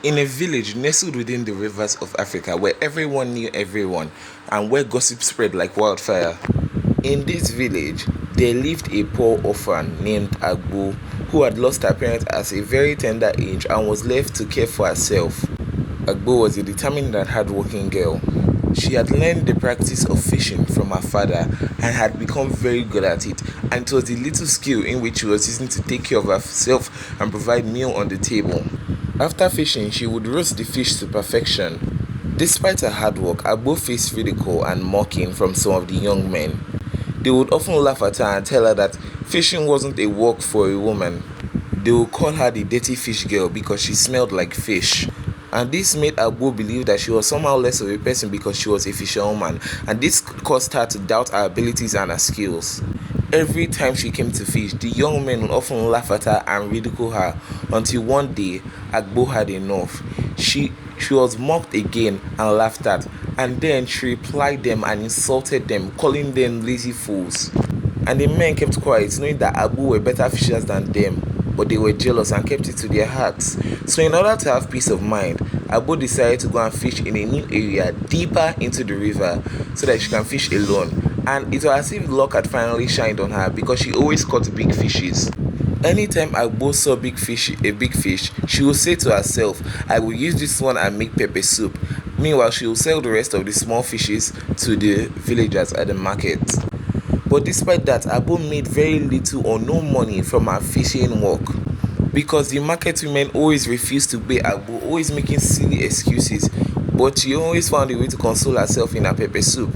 In a village nestled within the rivers of Africa where everyone knew everyone and where gossip spread like wildfire, in this village there lived a poor orphan named Agbo who had lost her parents at a very tender age and was left to care for herself. Agbo was a determined and hardworking girl. She had learned the practice of fishing from her father and had become very good at it, and it was the little skill in which she was using to take care of herself and provide meal on the table. After fishing, she would roast the fish to perfection. Despite her hard work, Agbo faced ridicule and mocking from some of the young men. They would often laugh at her and tell her that fishing wasn't a work for a woman. They would call her the dirty fish girl because she smelled like fish. And this made Agbo believe that she was somehow less of a person because she was a fisherwoman, and this caused her to doubt her abilities and her skills. Every time she came to fish, the young men would often laugh at her and ridicule her until one day Agbo had enough. She was mocked again and laughed at, and then she replied them and insulted them, calling them lazy fools. And the men kept quiet, knowing that Agbo were better fishers than them, but they were jealous and kept it to their hearts. So in order to have peace of mind, Agbo decided to go and fish in a new area deeper into the river so that she can fish alone. And it was as if luck had finally shined on her because she always caught big fishes. Anytime Agbo saw a big fish, she would say to herself, I will use this one and make pepper soup. Meanwhile, she will sell the rest of the small fishes to the villagers at the market. But despite that, Agbo made very little or no money from her fishing work because the market women always refused to pay Agbo, always making silly excuses, but she always found a way to console herself in her pepper soup.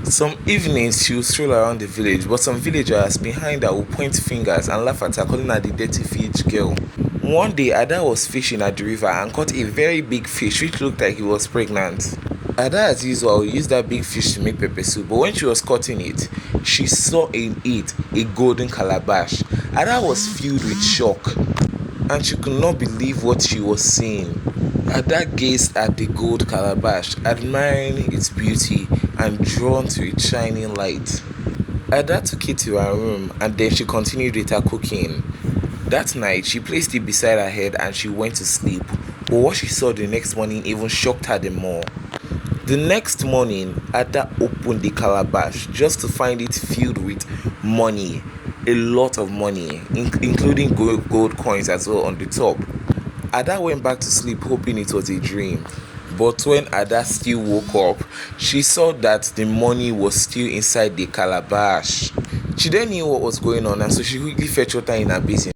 Some evenings she would stroll around the village, but some villagers behind her would point fingers and laugh at her, calling her the dirty fish girl. One day, Ada was fishing at the river and caught a very big fish which looked like it was pregnant. Ada, as usual, used that big fish to make pepper soup, but when she was cutting it, she saw in it a golden calabash. Ada was filled with shock, and she could not believe what she was seeing. Ada gazed at the gold calabash, admiring its beauty and drawn to its shining light. Ada took it to her room and then she continued with her cooking. That night, she placed it beside her head and she went to sleep, but what she saw the next morning even shocked her the more. The next morning, Ada opened the calabash just to find it filled with money, a lot of money, including gold coins as well on the top. Ada went back to sleep hoping it was a dream. But when Ada still woke up, she saw that the money was still inside the calabash. She then knew what was going on, and so she quickly fetched water in her basin